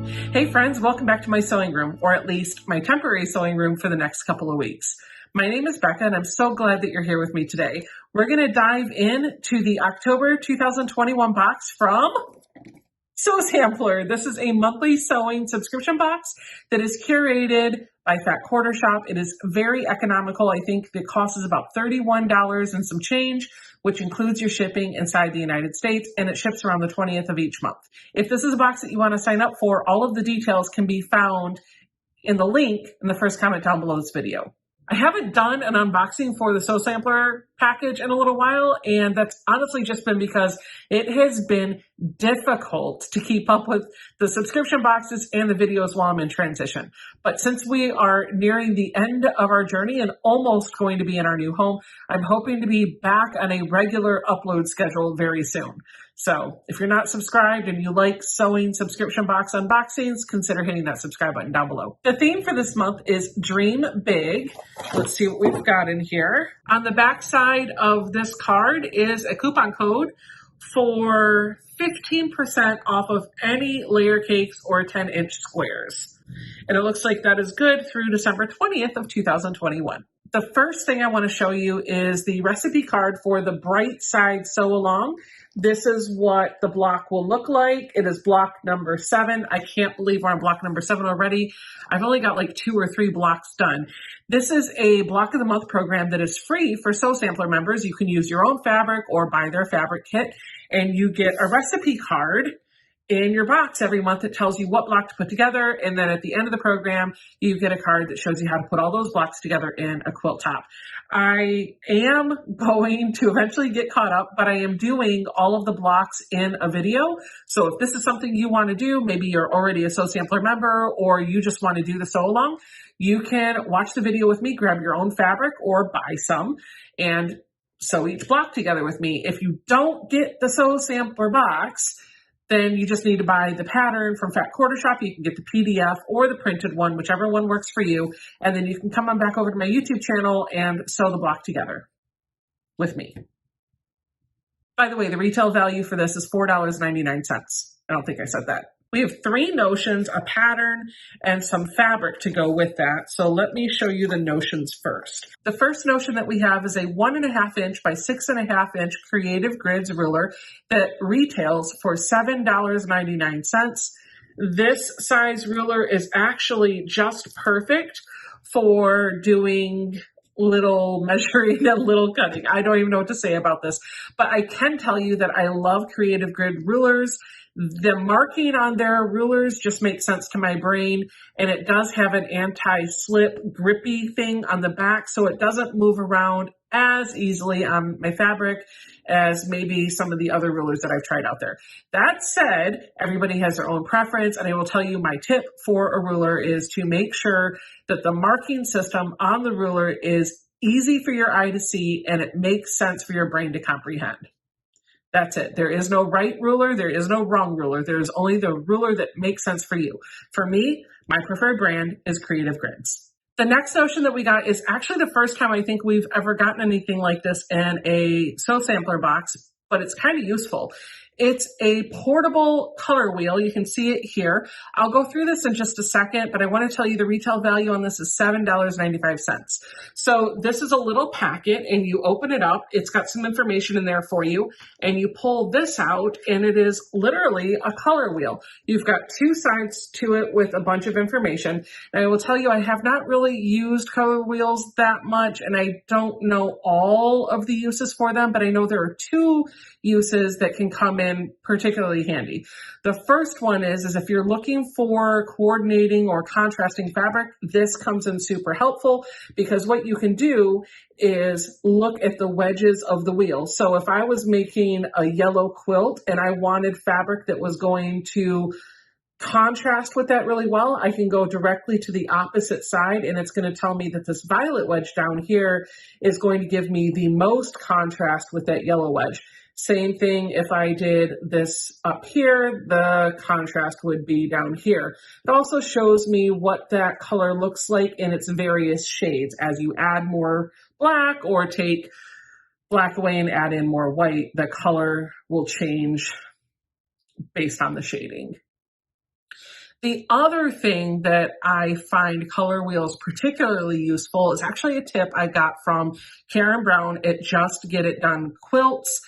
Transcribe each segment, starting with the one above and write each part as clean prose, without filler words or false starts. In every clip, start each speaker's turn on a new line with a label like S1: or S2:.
S1: Hey friends, welcome back to my sewing room, or at least my temporary sewing room for the next couple of weeks. My name is Becca and I'm so glad that you're here with me today. We're going to dive into the October 2021 box from Sew Sampler. This is a monthly sewing subscription box that is curated by Fat Quarter Shop. It is very economical. I think the cost is about $31 and some change, which includes your shipping inside the United States, and it ships around the 20th of each month. If this is a box that you want to sign up for, all of the details can be found in the link in the first comment down below this video. I haven't done an unboxing for the Sew Sampler package in a little while, and that's honestly just been because it has been difficult to keep up with the subscription boxes and the videos while I'm in transition. But since we are nearing the end of our journey and almost going to be in our new home, I'm hoping to be back on a regular upload schedule very soon. So if you're not subscribed and you like sewing subscription box unboxings, consider hitting that subscribe button down below. The theme for this month is Dream Big. Let's see what we've got in here. On the back side of this card is a coupon code for 15% off of any layer cakes or 10-inch squares. And it looks like that is good through December 20th of 2021. The first thing I want to show you is the recipe card for the Bright Side Sew Along. This is what the block will look like. It is block number 7. I can't believe we're on block number 7 already. I've only got like 2 or 3 blocks done. This is a block of the month program that is free for Sew Sampler members. You can use your own fabric or buy their fabric kit, and you get a recipe card in your box every month that tells you what block to put together. And then at the end of the program, you get a card that shows you how to put all those blocks together in a quilt top. I am going to eventually get caught up, but I am doing all of the blocks in a video. So if this is something you want to do, maybe you're already a Sew Sampler member or you just want to do the sew along, you can watch the video with me, grab your own fabric or buy some, and sew each block together with me. If you don't get the Sew Sampler box, then you just need to buy the pattern from Fat Quarter Shop. You can get the PDF or the printed one, whichever one works for you. And then you can come on back over to my YouTube channel and sew the block together with me. By the way, the retail value for this is $4.99. I don't think I said that. We have 3 notions, a pattern, and some fabric to go with that. So let me show you the notions first. The first notion that we have is a 1.5 inch by 6.5 inch Creative Grids ruler that retails for $7.99. This size ruler is actually just perfect for doing little measuring and little cutting. I don't even know what to say about this, but I can tell you that I love Creative Grid rulers. The marking on their rulers just makes sense to my brain, and it does have an anti-slip grippy thing on the back, so it doesn't move around as easily on my fabric as maybe some of the other rulers that I've tried out there. That said, everybody has their own preference, and I will tell you my tip for a ruler is to make sure that the marking system on the ruler is easy for your eye to see and it makes sense for your brain to comprehend. That's it. There is no right ruler. There is no wrong ruler. There is only the ruler that makes sense for you. For me, my preferred brand is Creative Grids. The next notion that we got is actually the first time I think we've ever gotten anything like this in a Sew Sampler box, but it's kind of useful. It's a portable color wheel. You can see it here. I'll go through this in just a second, but I want to tell you the retail value on this is $7.95. So this is a little packet and you open it up. It's got some information in there for you and you pull this out and it is literally a color wheel. You've got 2 sides to it with a bunch of information. And I will tell you, I have not really used color wheels that much and I don't know all of the uses for them, but I know there are 2 uses that can come in particularly handy. The first one is if you're looking for coordinating or contrasting fabric, this comes in super helpful because what you can do is look at the wedges of the wheel. So if I was making a yellow quilt and I wanted fabric that was going to contrast with that really well, I can go directly to the opposite side and it's going to tell me that this violet wedge down here is going to give me the most contrast with that yellow wedge. Same thing if I did this up here, the contrast would be down here. It also shows me what that color looks like in its various shades. As you add more black or take black away and add in more white, the color will change based on the shading. The other thing that I find color wheels particularly useful is actually a tip I got from Karen Brown at Just Get It Done Quilts.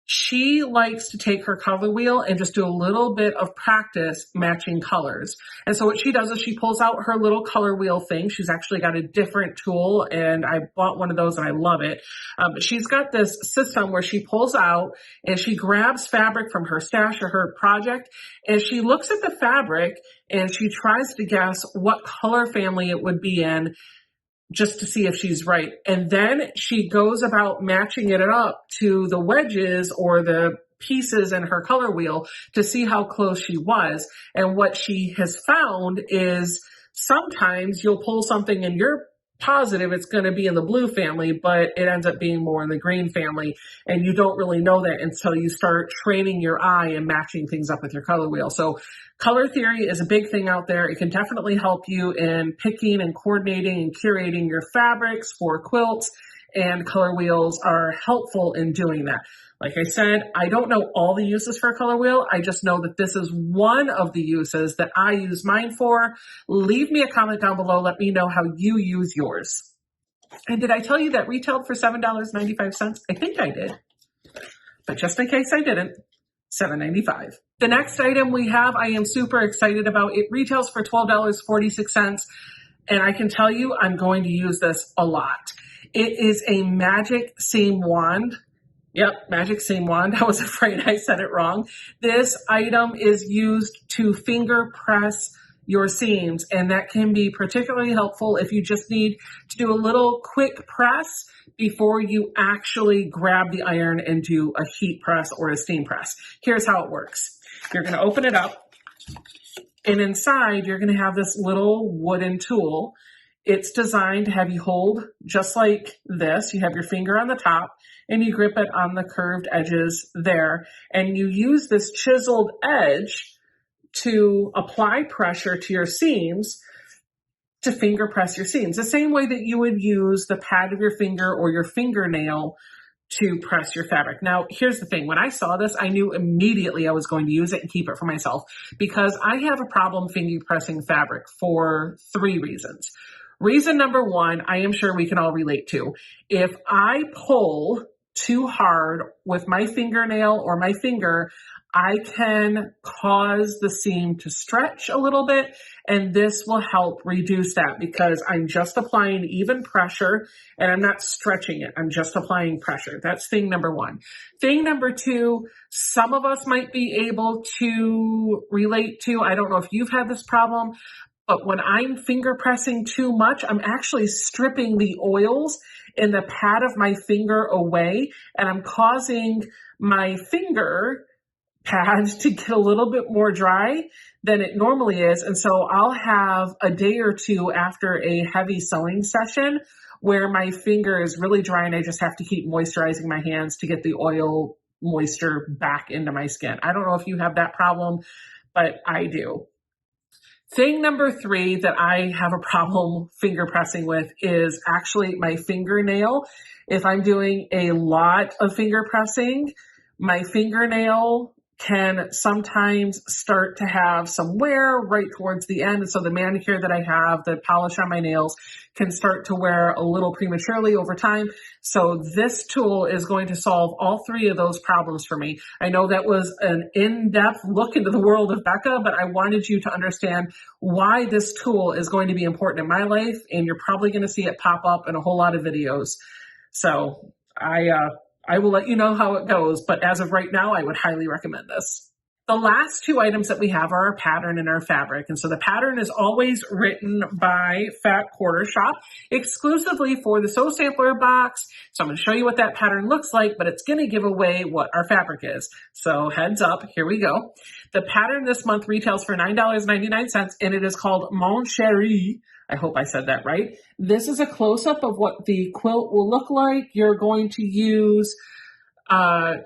S1: She likes to take her color wheel and just do a little bit of practice matching colors. And so what she does is she pulls out her little color wheel thing. She's actually got a different tool, and I bought one of those and I love it. But she's got this system where she pulls out and she grabs fabric from her stash or her project, and she looks at the fabric and she tries to guess what color family it would be in, just to see if she's right. And then she goes about matching it up to the wedges or the pieces in her color wheel to see how close she was. And what she has found is sometimes you'll pull something and you're positive it's going to be in the blue family, but it ends up being more in the green family. And you don't really know that until you start training your eye and matching things up with your color wheel. So color theory is a big thing out there. It can definitely help you in picking and coordinating and curating your fabrics for quilts, and color wheels are helpful in doing that. Like I said, I don't know all the uses for a color wheel. I just know that this is one of the uses that I use mine for. Leave me a comment down below. Let me know how you use yours. And did I tell you that retailed for $7.95? I think I did, but just in case I didn't, $7.95. The next item we have, I am super excited about. It retails for $12.46, and I can tell you I'm going to use this a lot. It is a magic seam wand. Yep, magic seam wand. I was afraid I said it wrong. This item is used to finger press your seams, and that can be particularly helpful if you just need to do a little quick press before you actually grab the iron and do a heat press or a steam press. Here's how it works. You're going to open it up, and inside you're going to have this little wooden tool. It's designed to have you hold just like this. You have your finger on the top and you grip it on the curved edges there, and you use this chiseled edge to apply pressure to your seams to finger press your seams, the same way that you would use the pad of your finger or your fingernail to press your fabric. Now, here's the thing. When I saw this, I knew immediately I was going to use it and keep it for myself, because I have a problem finger pressing fabric for 3 reasons. Reason number 1, I am sure we can all relate to. If I pull too hard with my fingernail or my finger, I can cause the seam to stretch a little bit, and this will help reduce that because I'm just applying even pressure and I'm not stretching it. I'm just applying pressure. That's thing number 1. Thing number 2, some of us might be able to relate to, I don't know if you've had this problem, but when I'm finger pressing too much, I'm actually stripping the oils in the pad of my finger away, and I'm causing my finger pad to get a little bit more dry than it normally is. And so I'll have a day or two after a heavy sewing session where my finger is really dry and I just have to keep moisturizing my hands to get the oil moisture back into my skin. I don't know if you have that problem, but I do. Thing number 3 that I have a problem finger pressing with is actually my fingernail. If I'm doing a lot of finger pressing, my fingernail can sometimes start to have some wear right towards the end. And so the manicure that I have, the polish on my nails, can start to wear a little prematurely over time. So this tool is going to solve all 3 of those problems for me. I know that was an in-depth look into the world of Becca, but I wanted you to understand why this tool is going to be important in my life, and you're probably going to see it pop up in a whole lot of videos. So I will let you know how it goes, but as of right now, I would highly recommend this. The last 2 items that we have are our pattern and our fabric. And so the pattern is always written by Fat Quarter Shop exclusively for the Sew Sampler box. So I'm going to show you what that pattern looks like, but it's going to give away what our fabric is. So heads up, here we go. The pattern this month retails for $9.99, and it is called Monstery. I hope I said that right. This is a close-up of what the quilt will look like. You're going to use a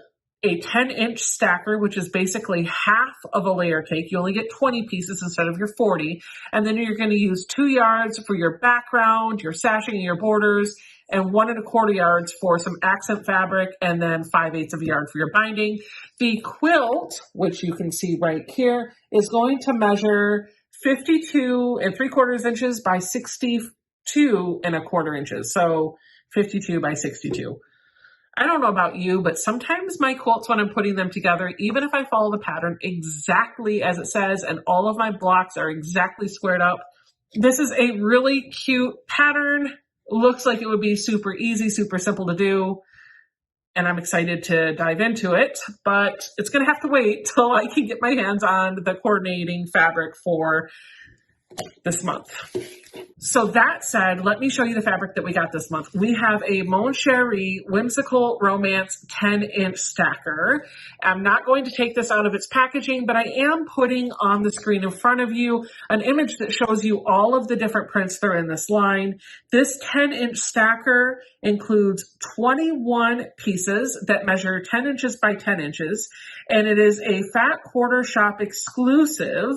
S1: 10-inch stacker, which is basically half of a layer cake. You only get 20 pieces instead of your 40. And then you're going to use 2 yards for your background, your sashing, and your borders, and 1 1/4 yards for some accent fabric, and then 5/8 of a yard for your binding. The quilt, which you can see right here, is going to measure 52 3/4 inches by 62 1/4 inches. So 52 by 62. I don't know about you, but sometimes my quilts, when I'm putting them together, even if I follow the pattern exactly as it says and all of my blocks are exactly squared up, this is a really cute pattern. Looks like it would be super easy, super simple to do. And I'm excited to dive into it, but it's going to have to wait till I can get my hands on the coordinating fabric for this month. So that said, let me show you the fabric that we got this month. We have a Monstery Whimsical Romance 10-inch stacker. I'm not going to take this out of its packaging, but I am putting on the screen in front of you an image that shows you all of the different prints that are in this line. This 10-inch stacker includes 21 pieces that measure 10 inches by 10 inches, and it is a Fat Quarter Shop exclusive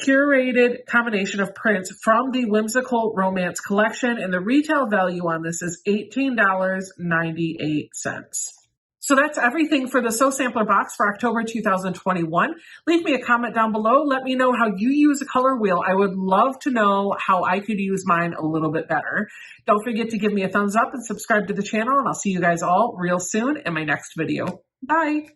S1: curated combination of prints from the Whimsical Romance collection, and the retail value on this is $18.98. So that's everything for the Sew Sampler box for October 2021. Leave me a comment down below. Let me know how you use a color wheel. I would love to know how I could use mine a little bit better. Don't forget to give me a thumbs up and subscribe to the channel, and I'll see you guys all real soon in my next video. Bye.